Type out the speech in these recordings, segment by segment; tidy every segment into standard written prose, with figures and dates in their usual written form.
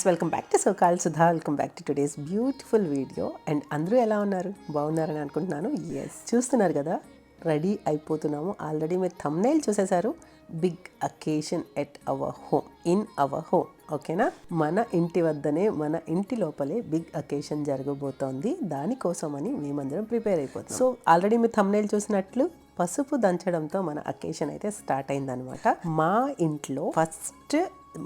Guys, welcome back to SoCal Sudha. Welcome back to today's beautiful video. And అందరూ ఎలా ఉన్నారు? బాగున్నారని అనుకుంటున్నాను. ఎస్, చూస్తున్నారు కదా, రెడీ అయిపోతున్నాము. ఆల్రెడీ మీరు థంబ్నెయిల్ చూసేశారు. Big occasion at our home, in our home. ఓకేనా, మన ఇంటి వద్దనే, మన ఇంటి లోపలే బిగ్ అకేషన్ జరగబోతోంది. దానికోసమని మేమందరం ప్రిపేర్ అయిపోతాం. సో ఆల్రెడీ మీరు థంబ్నెయిల్ చూసినట్లు పసుపు దంచడంతో మన అకేషన్ అయితే స్టార్ట్ అయిందనమాట. మా ఇంట్లో ఫస్ట్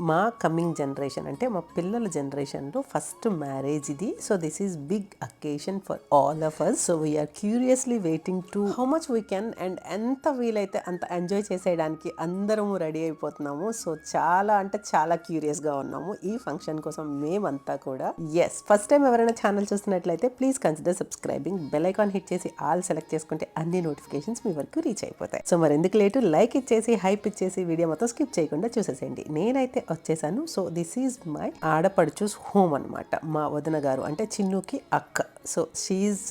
మా కమింగ్ జనరేషన్ అంటే మా పిల్లల జనరేషన్లో ఫస్ట్ మ్యారేజ్ ఇది. So this is big occasion for all of us. So we're curiously waiting to how much we can and ఎంత వీలైతే అంత ఎంజాయ్ చేసేయడానికి అందరము రెడీ అయిపోతున్నాము. సో చాలా అంటే చాలా క్యూరియస్గా ఉన్నాము ఈ ఫంక్షన్ కోసం మేమంతా కూడా. ఎస్, ఫస్ట్ టైం ఎవరైనా ఛానల్ చూస్తున్నట్లయితే please consider subscribing. Bell icon hit చేసి ఆల్ సెలెక్ట్ చేసుకుంటే అన్ని నోటిఫికేషన్స్ మీ వరకు రీచ్ అయిపోతాయి. సో మరి ఎందుకు లేటు, లైక్ ఇచ్చేసి హైప్ ఇచ్చేసి వీడియో మొత్తం స్కిప్ చేయకుండా చూసేసేయండి. నేనైతే వచ్చేసాను. సో దిస్ ఈజ్ మై ఆడపడుచు హోమ్ అనమాట. మా వదిన గారు అంటే చిన్నుకి అక్క. So she's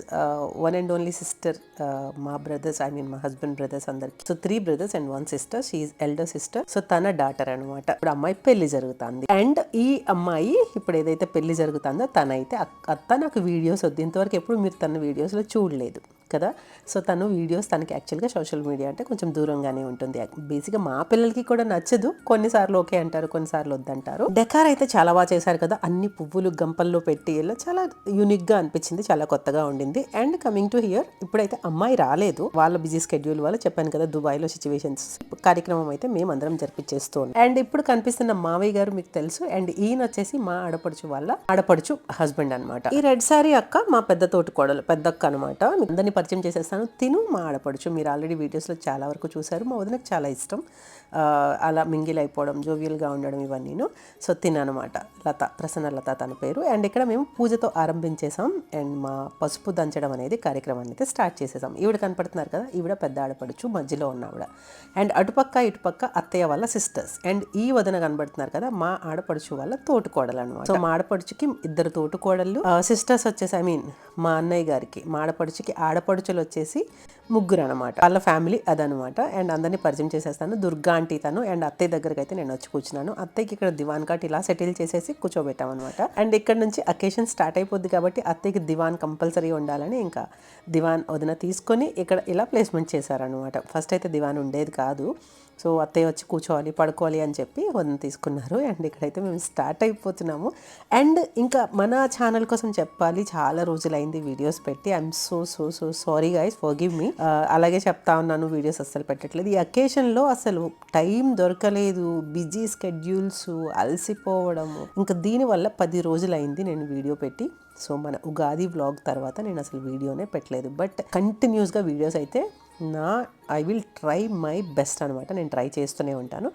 one and only sister. మా బ్రదర్స్, ఐ మీన్ మా హస్బెండ్ బ్రదర్స్ అందరికి. So 3 brothers and 1 sister. She's elder sister. So తన డాటర్ అనమాట. ఇప్పుడు అమ్మాయి పెళ్లి జరుగుతుంది. అండ్ ఈ అమ్మాయి ఇప్పుడు ఏదైతే పెళ్లి జరుగుతుందో తనైతే అత్త నాకు వీడియోస్ వద్దు, ఇంతవరకు ఎప్పుడు మీరు తన వీడియోస్లో చూడలేదు కదా. సో తను వీడియోస్, తనకి యాక్చువల్గా సోషల్ మీడియా అంటే కొంచెం దూరంగానే ఉంటుంది. బేసిక్గా మా పిల్లలకి కూడా నచ్చదు. కొన్నిసార్లు ఓకే అంటారు, కొన్నిసార్లు వద్దంటారు. డెకార్ అయితే చాలా బాగా చేశారు కదా, అన్ని పువ్వులు గంపల్లో పెట్టి ఇలా చాలా యూనిక్గా అనిపించింది, చాలా కొత్తగా ఉండింది. అండ్ కమింగ్ టు హియర్, ఇప్పుడైతే అమ్మాయి రాలేదు, వాళ్ళ బిజీ స్కెడ్యూల్ వల్ల. చెప్పాను కదా, దుబాయ్లో సిచ్యువేషన్స్. కార్యక్రమం అయితే మేమందరం జరిపించేస్తూ ఉన్నాం. అండ్ ఇప్పుడు కనిపిస్తున్న మావయ్య గారు మీకు తెలుసు. అండ్ ఈయన వచ్చేసి మా ఆడపడుచు వాళ్ళ ఆడపడుచు హస్బెండ్ అనమాట. ఈ రెడ్ సారీ అక్క మా పెద్ద తోటి కోడలు, పెద్ద అక్క అనమాట. అందరినీ పరిచయం చేసేస్తాను. తిను మా ఆడపడుచు. మీరు ఆల్రెడీ వీడియోస్లో చాలా వరకు చూసారు. మా వదినకు చాలా ఇష్టం అలా మింగిల్ అయిపోవడం, జోవియల్గా ఉండడం ఇవన్నీను. సో తిననమాట, లత, ప్రసన్న లత తన పేరు. అండ్ ఇక్కడ మేము పూజతో ఆరంభించేసాం. అండ్ మా పసుపు దంచడం అనేది కార్యక్రమాన్ని అయితే స్టార్ట్ చేసేసాం. ఈవిడ కనపడుతున్నారు కదా, ఈవిడ పెద్ద ఆడపడుచు, మధ్యలో ఉన్న ఆవిడ. అండ్ అటుపక్క ఇటుపక్క అత్తయ్య వాళ్ళ సిస్టర్స్. అండ్ ఈ వదిన కనబడుతున్నారు కదా, మా ఆడపడుచు వాళ్ళ తోటుకోడలు అనమాట. సో మా ఆడపడుచుకి 2 తోటుకోడళ్ళు, సిస్టర్స్ వచ్చేసి, ఐ మీన్ మా అన్నయ్య గారికి, మా ఆడపడుచుకి ఆడపడుచులు వచ్చేసి 3 అనమాట. వాళ్ళ ఫ్యామిలీ అదనమాట. అండ్ అందరినీ పరిచయం చేసేస్తాను. దుర్గా ఆంటీ తను. అండ్ అత్తయ్య దగ్గరికి అయితే నేను వచ్చి కూర్చున్నాను. అత్తయ్యకి ఇక్కడ దివాన్ కాట్ ఇలా సెటిల్ చేసేసి కూర్చోబెట్టాం అనమాట. అండ్ ఇక్కడ నుంచి అకేషన్ స్టార్ట్ అయిపోద్ది కాబట్టి అత్తయ్యకి దివాన్ కంపల్సరీ ఉండాలని ఇంకా దివాన్ వదిన తీసుకొని ఇక్కడ ఇలా ప్లేస్మెంట్ చేశారనమాట. ఫస్ట్ అయితే దివాన్ ఉండేది కాదు. సో అత్తయ్య వచ్చి కూర్చోవాలి, పడుకోవాలి అని చెప్పి వదిన తీసుకున్నారు. అండ్ ఇక్కడైతే మేము స్టార్ట్ అయిపోతున్నాము. అండ్ ఇంకా మన ఛానల్ కోసం చెప్పాలి, చాలా రోజులైంది వీడియోస్ పెట్టి. I'm so so so sorry guys, forgive me. అలాగే చెప్తా ఉన్నాను, వీడియోస్ అస్సలు పెట్టట్లేదు. ఈ అకేషన్లో అసలు టైం దొరకలేదు, బిజీ స్కెడ్యూల్స్, అలసిపోవడము. ఇంకా దీనివల్ల 10 రోజులైంది నేను వీడియో పెట్టి. సో మన ఉగాది వ్లాగ్ తర్వాత నేను అసలు వీడియోనే పెట్టలేదు. బట్ కంటిన్యూస్గా వీడియోస్ అయితే I will try my best అనమాట. నేను ట్రై చేస్తూనే ఉంటాను.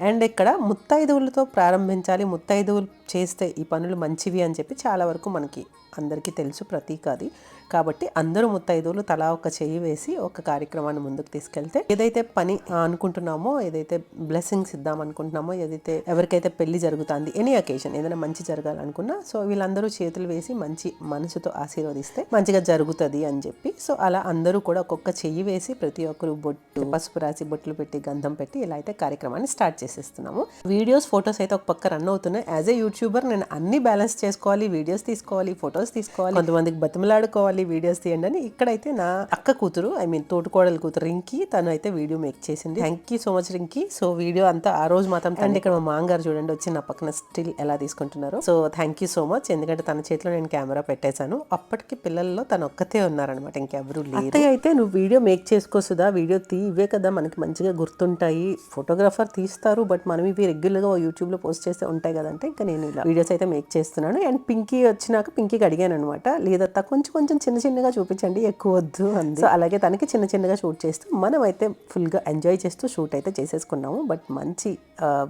అండ్ ఇక్కడ ముత్తైదువులతో ప్రారంభించాలి, ముత్తైదువులు చేస్తే ఈ పనులు మంచివి అని చెప్పి చాలా వరకు మనకి అందరికీ తెలుసు, ప్రతీక అది. కాబట్టి అందరూ ముత్తైదువులు తలా ఒక చెయ్యి వేసి ఒక కార్యక్రమాన్ని ముందుకు తీసుకెళ్తే ఏదైతే పని అనుకుంటున్నామో, ఏదైతే బ్లెస్సింగ్స్ ఇద్దాం అనుకుంటున్నామో, ఏదైతే ఎవరికైతే పెళ్లి జరుగుతుంది, ఎనీ అకేషన్ ఏదైనా మంచి జరగాలనుకున్నా, సో వీళ్ళందరూ చేతులు వేసి మంచి మనసుతో ఆశీర్వదిస్తే మంచిగా జరుగుతుంది అని చెప్పి. సో అలా అందరూ కూడా ఒక్కొక్క చెయ్యి వేసి ప్రతి ఒక్కరు బొట్టు, పసుపు రాసి, బొట్లు పెట్టి, గంధం పెట్టి ఇలా అయితే కార్యక్రమాన్ని స్టార్ట్ చేసేస్తున్నాము. వీడియోస్, ఫొటోస్ అయితే ఒక పక్క రన్ అవుతున్నాయి. యాజ్ ఏ యూట్యూబర్ నేను అన్ని బ్యాలెన్స్ చేసుకోవాలి, వీడియోస్ తీసుకోవాలి, ఫొటోస్ తీసుకోవాలి, కొంతమందికి బతిమలాడుకోవాలి, వీడియోస్ తీయండి అని. ఇక్కడైతే నా అక్క కూతురు, ఐ మీన్ తోటికోడలు కూతురు రింకీ, తను అయితే వీడియో మేక్ చేసింది. Thank you so much Rinki. So video అంతా ఆ రోజు మాత్రం. అండ్ ఇక్కడ మా మాంగారు చూడండి వచ్చి నా పక్కన స్టిల్ ఎలా తీసుకుంటున్నారు. So thank you so much. ఎందుకంటే తన చేతిలో నేను కెమెరా పెట్టేశాను. అప్పటికి పిల్లల్లో తను ఒక్కతే ఉన్నారనమాట, ఇంకెవరూ లేదు. అత్తయ్య అయితే నువ్వు వీడియో మేక్ చేసుకోసుదా, వీడియో ఇవే కదా మనకి మంచిగా గుర్తుంటాయి, ఫోటోగ్రాఫర్ తీస్తారు, బట్ మనం ఇవి రెగ్యులర్గా యూట్యూబ్లో పోస్ట్ చేస్తే ఉంటాయి కదంటే ఇంకా నేను ఇలా వీడియోస్ అయితే మేక్ చేస్తున్నాను. అండ్ పింకీ వచ్చినాక పింకీకి అడిగాను అనమాట, లేదత్తా కొంచెం కొంచెం చిన్నగా చూపించండి, ఎక్కువ వద్దు అంది. సో అలాగే తనకి చిన్నగా షూట్ చేస్తూ మనం అయితే ఫుల్గా ఎంజాయ్ చేస్తూ షూట్ అయితే చేసేసుకున్నాము. బట్ మంచి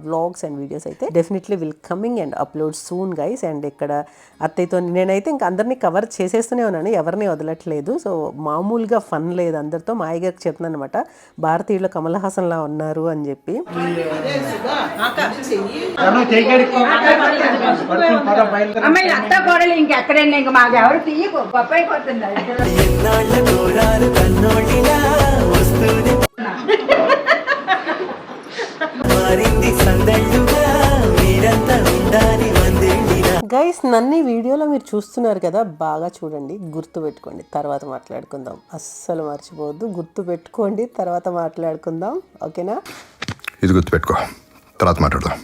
వ్లాగ్స్ అండ్ వీడియోస్ అయితే definitely will coming and upload soon guys. And ఇక్కడ అత్తయ్యతో నేనైతే ఇంకా అందరినీ కవర్ చేసేస్తూనే ఉన్నాను, ఎవరిని వదలట్లేదు. సో మామూలుగా ఫన్ లేదు అందరితో. మా అయ్యగారికి చెప్తున్నాను అనమాట, భారతీయులు కమల్ హాసన్ లా ఉన్నారు అని చెప్పి. గైస్ నన్ను ఈ వీడియోలో మీరు చూస్తున్నారు కదా, బాగా చూడండి, గుర్తు పెట్టుకోండి, తర్వాత మాట్లాడుకుందాం. అస్సలు మర్చిపోవద్దు, గుర్తు పెట్టుకోండి, తర్వాత మాట్లాడుకుందాం. ఓకేనా? ఇది గుర్తుపెట్టుకో, తర్వాత మాట్లాడదాం.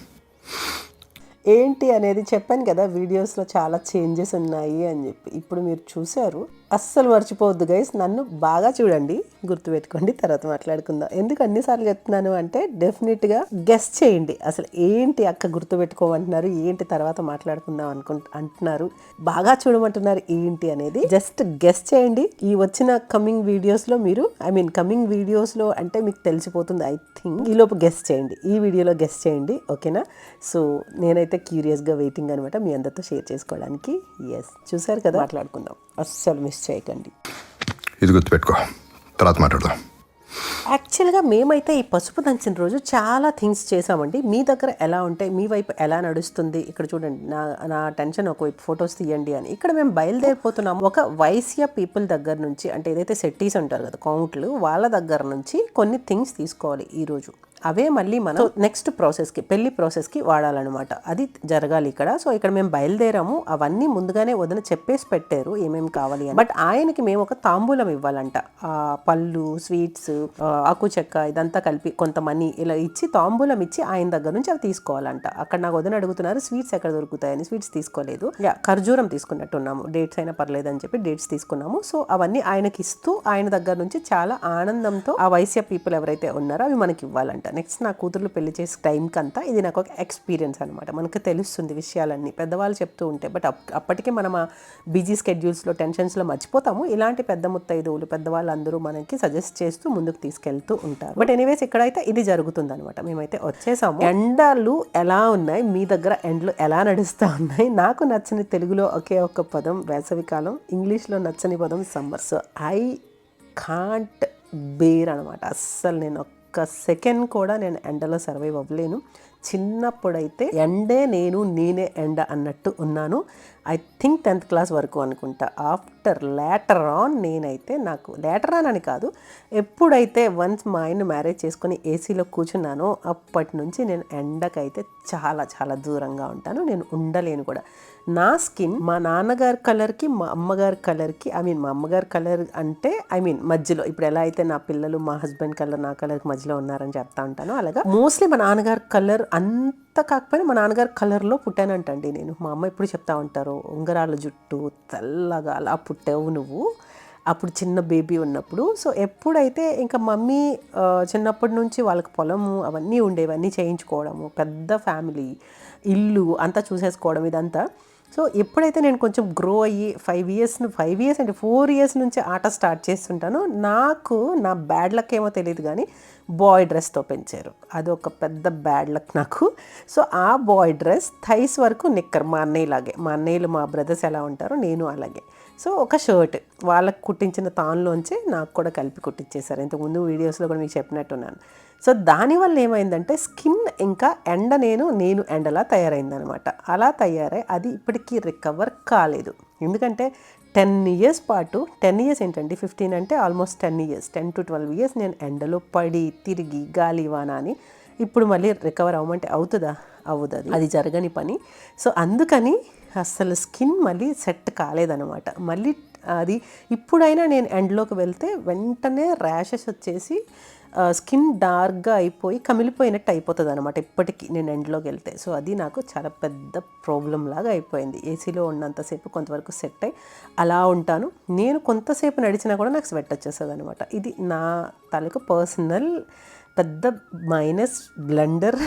ఏంటి అనేది చెప్పాను కదా, వీడియోస్లో చాలా చేంజెస్ ఉన్నాయి అని చెప్పి. ఇప్పుడు మీరు చూశారు, అస్సలు మర్చిపోవద్దు గైస్, నన్ను బాగా చూడండి, గుర్తుపెట్టుకోండి, తర్వాత మాట్లాడుకుందాం. ఎందుకు అన్నిసార్లు చెప్తున్నాను అంటే డెఫినెట్గా గెస్ చేయండి. అసలు ఏంటి అక్క గుర్తుపెట్టుకోమంటున్నారు, ఏంటి తర్వాత మాట్లాడుకుందాం అంటున్నారు, బాగా చూడమంటున్నారు, ఏంటి అనేది జస్ట్ గెస్ చేయండి. ఈ వచ్చిన కమింగ్ వీడియోస్లో మీరు కమింగ్ వీడియోస్లో అంటే మీకు తెలిసిపోతుంది. ఐ థింక్ ఈలోపు గెస్ చేయండి, ఈ వీడియోలో గెస్ చేయండి. ఓకేనా? సో నేనైతే క్యూరియస్గా వెయిటింగ్ అనమాట మీ అందరితో షేర్ చేసుకోవడానికి. ఎస్, చూసారు కదా, మాట్లాడుకుందాం, అస్సలు మిస్ చేయకండి. ఇది గుర్తుపెట్టుకో, తర్వాత మాట్లాడదాం. యాక్చువల్గా మేమైతే ఈ పసుపు దంచిన రోజు చాలా థింగ్స్ చేసామండి. మీ దగ్గర ఎలా ఉంటాయి, మీ వైపు ఎలా నడుస్తుంది, ఇక్కడ చూడండి, నా టెన్షన్ ఒకవైపు ఫొటోస్ తీయండి అని. ఇక్కడ మేము బయలుదేరిపోతున్నాము ఒక వైశ్య పీపుల్ దగ్గర నుంచి, అంటే ఏదైతే సెట్టీస్ ఉంటారు కదా, కౌంట్లు, వాళ్ళ దగ్గర నుంచి కొన్ని థింగ్స్ తీసుకోవాలి ఈరోజు. అవే మళ్ళీ మనం నెక్స్ట్ ప్రాసెస్కి, పెళ్లి ప్రాసెస్కి వాడాలన్నమాట. అది జరగాలి ఇక్కడ. సో ఇక్కడ మేము బయలుదేరాము, అవన్నీ ముందుగానే వదిన చెప్పేసి పెట్టారు ఏమేమి కావాలి అని. బట్ ఆయనకి మేము ఒక తాంబూలం ఇవ్వాలంట. పళ్ళు, స్వీట్స్, ఆకు చెక్క ఇదంతా కలిపి కొంత మనీ ఇలా ఇచ్చి, తాంబూలం ఇచ్చి ఆయన దగ్గర నుంచి అవి తీసుకోవాలంట. అక్కడ నాకు వదిన అడుగుతున్నారు స్వీట్స్ ఎక్కడ దొరుకుతాయని. స్వీట్స్ తీసుకోలేదు, ఖర్జూరం తీసుకున్నట్టున్నాము. డేట్స్ అయినా పర్లేదని చెప్పి డేట్స్ తీసుకున్నాము. సో అవన్నీ ఆయనకి ఇస్తూ ఆయన దగ్గర నుంచి చాలా ఆనందంతో ఆ వైశ్య పీపుల్ ఎవరైతే ఉన్నారో అవి మనకి ఇవ్వాలంట. నెక్స్ట్ నా కూతుర్లు పెళ్లి చేసే టైంకి అంతా ఇది నాకు ఒక ఎక్స్పీరియన్స్ అనమాట. మనకు తెలుస్తుంది విషయాలన్నీ, పెద్దవాళ్ళు చెప్తూ ఉంటే. బట్ అప్పటికే మనం ఆ బిజీ స్కెడ్యూల్స్లో, టెన్షన్స్లో మర్చిపోతాము. ఇలాంటి పెద్ద ముత్తైదువులు, పెద్దవాళ్ళు అందరూ మనకి సజెస్ట్ చేస్తూ ముందుకు తీసుకెళ్తూ ఉంటారు. బట్ ఎనీవేస్ ఇక్కడైతే ఇది జరుగుతుంది అనమాట. మేమైతే వచ్చేసాము. ఎండలు ఎలా ఉన్నాయి, మీ దగ్గర ఎండలు ఎలా నడుస్తూ ఉన్నాయి? నాకు నచ్చని తెలుగులో ఒకే ఒక్క పదం వేసవికాలం, ఇంగ్లీష్లో నచ్చని పదం summer. So I can't bear అనమాట. అస్సలు నేను ఒక్క సెకండ్ కూడా నేను ఎండలో సర్వైవ్ అవ్వలేను. చిన్నప్పుడైతే ఎండే నేను, నేనే ఎండ అన్నట్టు ఉన్నాను. ఐ థింక్ 10th క్లాస్ వరకు అనుకుంటా. లేటర్ ఆన్ నేనైతే, నాకు లేటర్ ఆన్ అని కాదు, ఎప్పుడైతే వన్స్ మా ఆయన మ్యారేజ్ చేసుకుని ఏసీలో కూర్చున్నానో అప్పటి నుంచి నేను ఎండకైతే చాలా చాలా దూరంగా ఉంటాను. నేను ఉండలేను కూడా. నా స్కిన్ మా నాన్నగారి కలర్కి, మా అమ్మగారి కలర్కి, మా అమ్మగారి కలర్ అంటే మధ్యలో, ఇప్పుడు ఎలా అయితే నా పిల్లలు మా హస్బెండ్ కలర్ నా కలర్కి మధ్యలో ఉన్నారని చెప్తా ఉంటాను, అలాగా మోస్ట్లీ మా నాన్నగారి కలర్ అంత కాకపోయినా మా నాన్నగారి కలర్లో పుట్టానంటండి నేను. మా అమ్మ ఎప్పుడు చెప్తా ఉంటారు, ఉంగరాల జుట్టు, తెల్లగా అలా పుట్టావు నువ్వు అప్పుడు చిన్న బేబీ ఉన్నప్పుడు. సో ఎప్పుడైతే ఇంకా మమ్మీ చిన్నప్పటి నుంచి వాళ్ళకి పొలము అవన్నీ ఉండేవి, అన్నీ చేయించుకోవడము, పెద్ద ఫ్యామిలీ, ఇల్లు అంతా చూసేసుకోవడం ఇదంతా. సో ఎప్పుడైతే నేను కొంచెం గ్రో అయ్యి 4 ఇయర్స్ నుంచి ఆట స్టార్ట్ చేస్తుంటాను. నాకు నా బ్యాడ్ లక్ ఏమో తెలియదు కానీ బాయ్ డ్రెస్తో పెంచారు. అది ఒక పెద్ద బ్యాడ్ లక్ నాకు. సో ఆ బాయ్ డ్రెస్ థైస్ వరకు నిక్కర్, మా అన్నయ్యలాగే, మా అన్నయ్యలు మా బ్రదర్స్ ఎలా ఉంటారో నేను అలాగే. సో ఒక షర్ట్ వాళ్ళకు కుట్టించిన తాన్లోంచే నాకు కూడా కలిపి కుట్టించేశారు. ఇంతకుముందు వీడియోస్లో కూడా మీకు చెప్పినట్టున్నాను. సో దానివల్ల ఏమైందంటే స్కిన్ ఇంకా ఎండ, నేను ఎండలా తయారైందనమాట. అలా తయారై అది ఇప్పటికీ రికవర్ కాలేదు. ఎందుకంటే 10 ఇయర్స్ పాటు, 10 ఇయర్స్ ఏంటండి, 15 అంటే ఆల్మోస్ట్ 10 to 12 ఇయర్స్ నేను ఎండలో పడి తిరిగి గాలి వాన అని. ఇప్పుడు మళ్ళీ రికవర్ అవ్వమంటే అవుతుందా? అవ్వదు, అది జరగని పని. సో అందుకని అసలు స్కిన్ మళ్ళీ సెట్ కాలేదనమాట. మళ్ళీ అది ఇప్పుడైనా నేను ఎండ్లోకి వెళ్తే వెంటనే ర్యాషెస్ వచ్చేసి స్కిన్ డార్క్గా అయిపోయి కమిలిపోయినట్టు అయిపోతుంది అనమాట ఇప్పటికీ నేను ఎండ్లోకి వెళ్తే. సో అది నాకు చాలా పెద్ద ప్రాబ్లం లాగా అయిపోయింది. ఏసీలో ఉన్నంతసేపు కొంతవరకు సెట్ అయ్యి అలా ఉంటాను. నేను కొంతసేపు నడిచినా కూడా నాకు స్వెట్ వచ్చేస్తుంది అనమాట. ఇది నా తాలూకు పర్సనల్ పెద్ద మైనస్, బ్లండర్.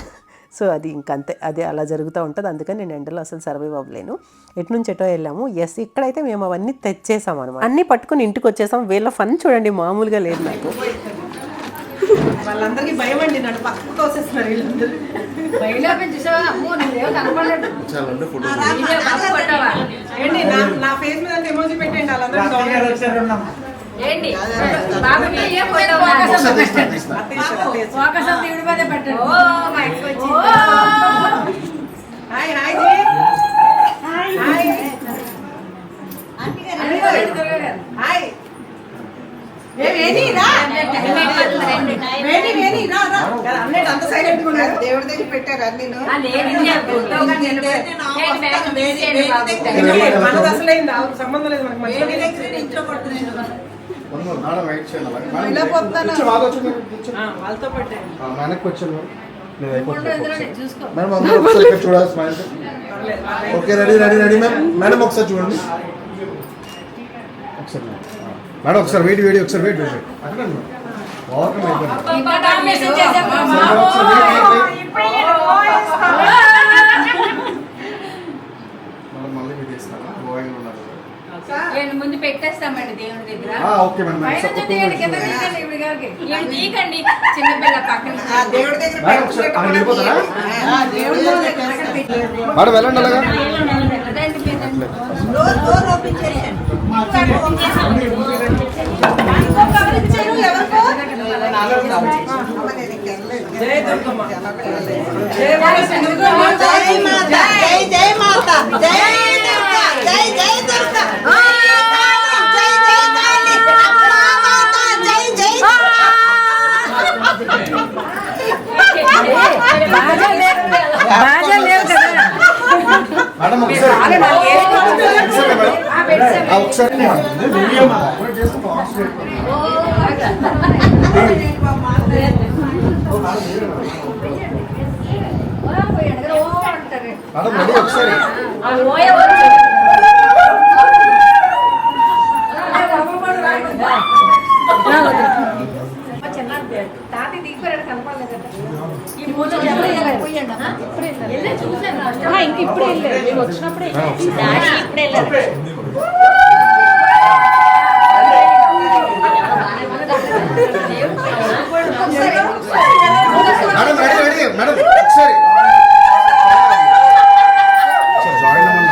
సో అది ఇంకంతే, అది అలా జరుగుతూ ఉంటుంది. అందుకని నేను ఎండలో అసలు సర్వైవ్ అవ్వలేను. ఎటు నుంచి ఎటో వెళ్ళాము. ఎస్, ఇక్కడైతే మేము అవన్నీ తెచ్చేసాం అనమాట. అన్నీ పట్టుకుని ఇంటికి వచ్చేసాం. వీళ్ళ ఫన్ చూడండి, మామూలుగా లేదు నాకు. వాళ్ళందరికీ భయం అండి, నన్ను పక్కకు తోసేస్తున్నారు వీళ్ళందరూ. నా ఫేస్ మీద ఎమోజీ పెట్టండి వాళ్ళందరూ. దేవుడి దగ్గర పెట్టారు అన్ని సంబంధం లేదు వాళ్ళతో వెనక్కి వచ్చాను మేడం అందరూ ఒకసారి ఇక్కడ చూడాలి smile okay ready ready ready ma'am madam ఒకసారి చూడండి ఒకసారి మేడం ఒకసారి వెయిట్ వెయిట్ ఒకసారి వెయిట్ వెయిట్ అక్కడ మళ్ళీ మీరు ఇస్తారా గోవాలో ఉన్నారు ముందు పెట్టేస్తామండి దేవుడి దగ్గర ఓకే మేడం తీకండి చిన్నపిల్ల పక్కన దేవుడి దగ్గర మేడం వెళ్ళండి అలాగా డోర్ ఓపెన్ చేయండి జై మాత జై మాత జై దుర్గా జై జై దుర్గా జై జై కాళీ మాత జై జై మేడం ఒకసారి ఒకసారి మేడం రెడీ ఒకసారి తాతి దిగిపోయాడు కనపడలేదు ఇప్పుడు వెళ్ళలేదు వచ్చినప్పుడే మేడం రెడీ రెడీ మేడం ఒకసారి జాయిన్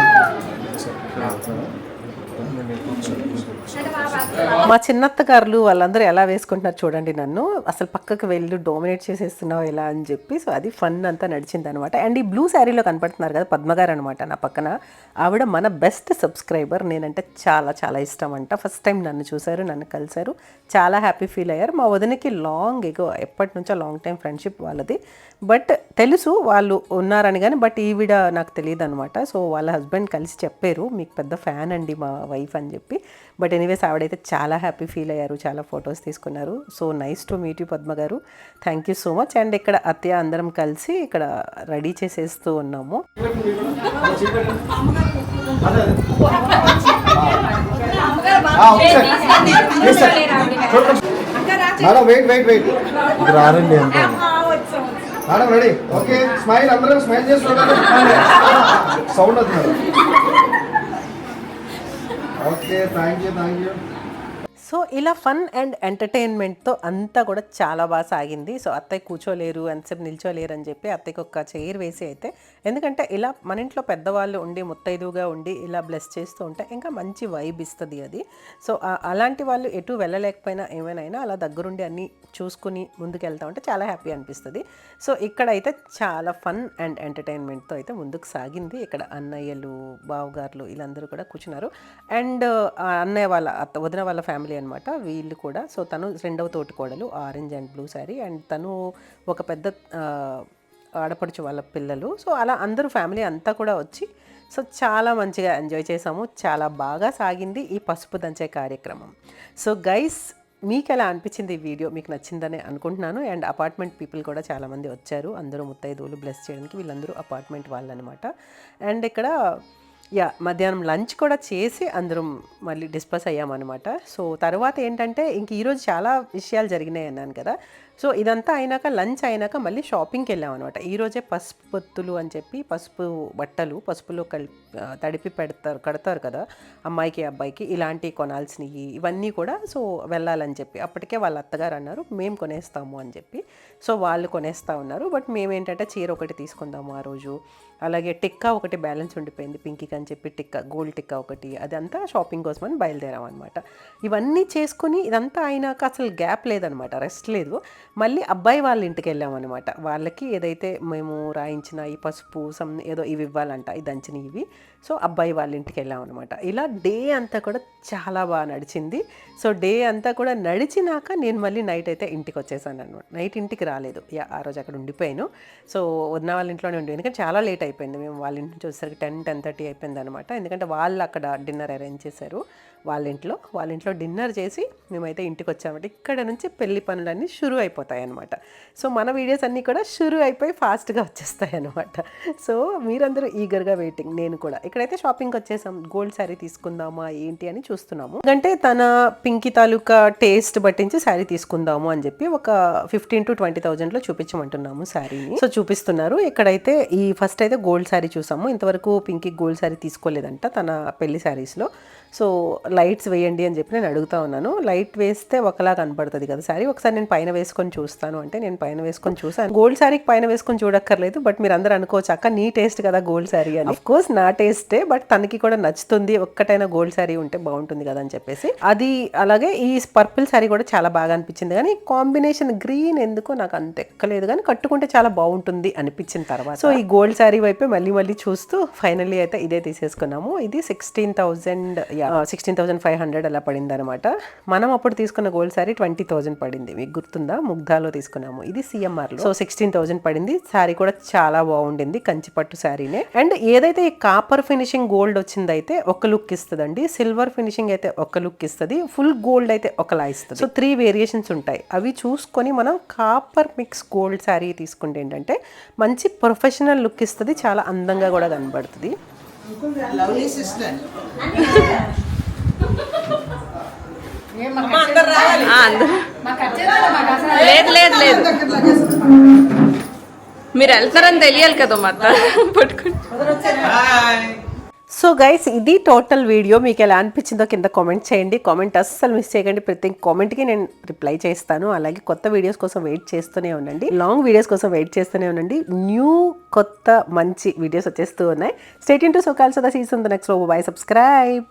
మా చిన్నత్తగారులు వాళ్ళందరూ ఎలా వేసుకుంటున్నారు చూడండి నన్ను అసలు పక్కకు వెళ్ళి డోమినేట్ చేసేస్తున్నావు ఎలా అని చెప్పి సో అది ఫన్ అంతా నడిచింది అనమాట అండ్ ఈ బ్లూ శారీలో కనపడుతున్నారు కదా పద్మగారు అనమాట నా పక్కన ఆవిడ మన బెస్ట్ సబ్స్క్రైబర్ నేనంటే చాలా చాలా ఇష్టం అంట ఫస్ట్ టైం నన్ను చూశారు నన్ను కలిశారు చాలా హ్యాపీ ఫీల్ అయ్యారు మా వదినకి లాంగ్ ఎప్పటి నుంచో లాంగ్ టైం ఫ్రెండ్షిప్ వాళ్ళది బట్ తెలుసు వాళ్ళు ఉన్నారని కానీ బట్ ఈవిడ నాకు తెలియదు అనమాట సో వాళ్ళ హస్బెండ్ కలిసి చెప్పారు మీకు పెద్ద ఫ్యాన్ అండి మా వైఫ్ అని చెప్పి బట్ ఎనీవేస్ ఆవిడైతే చాలా హ్యాపీ ఫీల్ అయ్యారు చాలా ఫొటోస్ తీసుకున్నారు so nice to meet you Padma గారు thank you so much and ఇక్కడ అత్తయ్య అందరం కలిసి ఇక్కడ రెడీ చేసేస్తూ ఉన్నాము మేడం వెయిట్ వెయిట్ వెయిట్ రారండి అంత మేడం రెడీ ఓకే స్మైల్ అందరూ స్మైల్ చేసి చూడండి సౌండ్ అవుతుంది ఓకే థ్యాంక్ యూ సో ఇలా ఫన్ అండ్ ఎంటర్టైన్మెంట్తో అంతా కూడా చాలా బాగా సాగింది సో అత్తయ్య కూర్చోలేరు ఎంతసేపు నిల్చోలేరు అని చెప్పి అత్తయ్యకి ఒక చైర్ వేసి అయితే ఎందుకంటే ఇలా మన ఇంట్లో పెద్దవాళ్ళు ఉండి ముత్తైదువుగా ఉండి ఇలా బ్లెస్ చేస్తూ ఉంటే ఇంకా మంచి వైబ్ ఇస్తుంది అది సో అలాంటి వాళ్ళు ఎటు వెళ్ళలేకపోయినా ఏమైనా అలా దగ్గరుండి అన్నీ చూసుకుని ముందుకు వెళ్తా ఉంటే చాలా హ్యాపీ అనిపిస్తుంది సో ఇక్కడైతే చాలా ఫన్ అండ్ ఎంటర్టైన్మెంట్తో అయితే ముందుకు సాగింది ఇక్కడ అన్నయ్యలు బావగారులు వీళ్ళందరూ కూడా కూర్చున్నారు అండ్ అన్నయ్య వాళ్ళ వదిన వాళ్ళ ఫ్యామిలీ అనమాట వీళ్ళు కూడా సో తను రెండవ తోటికోడలు orange and blue sari and తను ఒక పెద్ద ఆడపడుచు వాళ్ళ పిల్లలు సో అలా అందరూ ఫ్యామిలీ అంతా కూడా వచ్చి సో చాలా మంచిగా ఎంజాయ్ చేసాము చాలా బాగా సాగింది ఈ పసుపు దంచే కార్యక్రమం సో గైస్ మీకు ఎలా అనిపించింది ఈ వీడియో మీకు నచ్చిందని అనుకుంటున్నాను అండ్ అపార్ట్మెంట్ పీపుల్ కూడా చాలామంది వచ్చారు అందరూ ముత్తైదువులు బ్లెస్ చేయడానికి వీళ్ళందరూ అపార్ట్మెంట్ వాళ్ళు అనమాట అండ్ ఇక్కడ మధ్యాహ్నం లంచ్ కూడా చేసి అందరం మళ్ళీ డిస్కస్ అయ్యామన్నమాట సో తర్వాత ఏంటంటే ఇంక ఈరోజు చాలా విషయాలు జరిగినాయి అన్నాను కదా సో ఇదంతా అయినాక లంచ్ అయినాక మళ్ళీ షాపింగ్కి వెళ్ళామన్నమాట ఈరోజే పసుపు పొత్తులు అని చెప్పి పసుపు బట్టలు పసుపులో తడిపి కడతారు కదా అమ్మాయికి అబ్బాయికి ఇలాంటివి కొనాల్సినవి ఇవన్నీ కూడా సో వెళ్ళాలని చెప్పి అప్పటికే వాళ్ళ అత్తగారు అన్నారు మేము కొనేస్తాము అని చెప్పి సో వాళ్ళు కొనేస్తూ ఉన్నారు బట్ మేమేంటంటే చీర ఒకటి తీసుకుందాము ఆ రోజు అలాగే టిక్కా ఒకటి బ్యాలెన్స్ ఉండిపోయింది పింకీకి అని చెప్పి టిక్కా గోల్డ్ టిక్కా ఒకటి అదంతా షాపింగ్ కోసమని బయలుదేరామన్నమాట ఇవన్నీ చేసుకుని ఇదంతా అయినాక అసలు గ్యాప్ లేదనమాట రెస్ట్ లేదు మళ్ళీ అబ్బాయి వాళ్ళ ఇంటికి వెళ్ళామన్నమాట వాళ్ళకి ఏదైతే మేము రాయించిన ఈ పసుపు ఏదో ఇవి ఇవ్వాలంట ఈ దంచిన ఇవి సో అబ్బాయి వాళ్ళ ఇంటికి వెళ్ళాం అనమాట. ఇలా డే అంతా కూడా చాలా బాగా నడిచింది. సో డే అంతా కూడా నడిచినాక నేను మళ్ళీ నైట్ అయితే ఇంటికి వచ్చేసాను అనమాట. నైట్ ఇంటికి రాలేదు, ఆ రోజు అక్కడ ఉండిపోయాను. సో వదిన వాళ్ళ ఇంట్లోనే ఉండి, ఎందుకంటే చాలా లేట్ అయిపోయింది. మేము వాళ్ళ ఇంటి నుంచి వచ్చేసరికి 10-10:30 అయిపోయింది అనమాట. ఎందుకంటే వాళ్ళు అక్కడ డిన్నర్ అరేంజ్ చేశారు వాళ్ళ ఇంట్లో డిన్నర్ చేసి మేమైతే ఇంటికి వచ్చామంటే ఇక్కడ నుంచి పెళ్లి పనులన్నీ షురూ అయిపోతాయి అనమాట. సో మన వీడియోస్ అన్నీ కూడా షురూ అయిపోయి ఫాస్ట్గా వచ్చేస్తాయి అనమాట. సో మీరందరూ ఈగర్గా వెయిటింగ్. నేను కూడా ఇక్కడైతే షాపింగ్కి వచ్చేసాం. గోల్డ్ శారీ తీసుకుందామా ఏంటి అని చూస్తున్నాము. అంటే తన పింకీ తాలూకా టేస్ట్ పట్టించి శారీ తీసుకుందాము అని చెప్పి ఒక 15,000 to 20,000 చూపించమంటున్నాము శారీని. సో చూపిస్తున్నారు. ఇక్కడైతే ఈ ఫస్ట్ అయితే గోల్డ్ శారీ చూసాము. ఇంతవరకు పింకీ గోల్డ్ శారీ తీసుకోలేదంట తన పెళ్లి శారీస్లో. సో లైట్స్ వేయండి అని చెప్పి నేను అడుగుతా ఉన్నాను. లైట్ వేస్తే ఒకలా కనపడుతుంది కదా శారీ, ఒకసారి నేను పైన వేసుకొని చూస్తాను అంటే నేను పైన వేసుకొని చూసాను. గోల్డ్ శారీకి పైన వేసుకొని చూడక్కర్లేదు, బట్ మీరు అందరూ అనుకోవచ్చు అక్క నీ టేస్ట్ కదా గోల్డ్ శారీ అని. ఆఫ్ కోర్స్ నా టేస్టే, బట్ తనకి కూడా నచ్చుతుంది, ఒక్కటైనా గోల్డ్ శారీ ఉంటే బాగుంటుంది కదా అని చెప్పేసి అది. అలాగే ఈ పర్పుల్ శారీ కూడా చాలా బాగా అనిపించింది, కానీ కాంబినేషన్ గ్రీన్ ఎందుకో నాకు అంత ఎక్కలేదు, కానీ కట్టుకుంటే చాలా బాగుంటుంది అనిపించిన తర్వాత సో ఈ గోల్డ్ శారీ వైపే మళ్ళీ చూస్తూ ఫైనల్లీ అయితే ఇదే తీసేసుకున్నాము. ఇది 16,500 అలా పడింది అనమాట. మనం అప్పుడు తీసుకున్న గోల్డ్ శారీ 20,000 పడింది, మీకు గుర్తుందా? ముగ్ధాలో తీసుకున్నాము. ఇది సిఎంఆర్లో. సో 16,000 పడింది. శారీ కూడా చాలా బాగుండింది, కంచిపట్టు శారీనే. అండ్ ఏదైతే ఈ కాపర్ ఫినిషింగ్ గోల్డ్ వచ్చిందైతే ఒక లుక్ ఇస్తుందండి, సిల్వర్ ఫినిషింగ్ అయితే ఒక లుక్ ఇస్తుంది, ఫుల్ గోల్డ్ అయితే ఒకలా ఇస్తుంది. సో 3 వేరియేషన్స్ ఉంటాయి. అవి చూసుకొని మనం కాపర్ మిక్స్ గోల్డ్ శారీ తీసుకుంటే ఏంటంటే మంచి ప్రొఫెషనల్ లుక్ ఇస్తుంది, చాలా అందంగా కూడా కనబడుతుంది. లవ్లీ సిస్టర్ లేదు మీరు వెళ్తారని తెలియాలి కదా మత్త పట్టుకుని. సో గైస్ ఇది టోటల్ వీడియో. మీకు ఎలా అనిపించిందో కింద కామెంట్ చేయండి. కామెంట్ అస్సలు మిస్ చేయకండి, ప్రతి కామెంట్కి నేను రిప్లై చేస్తాను. అలాగే కొత్త వీడియోస్ కోసం వెయిట్ చేస్తూనే ఉండండి, లాంగ్ వీడియోస్ కోసం వెయిట్ చేస్తూనే ఉండండి. న్యూ కొత్త మంచి వీడియోస్ వచ్చేస్తూ ఉన్నాయి. స్టే ట్యూన్ టు సోకాల్ సదా season the next. By, subscribe.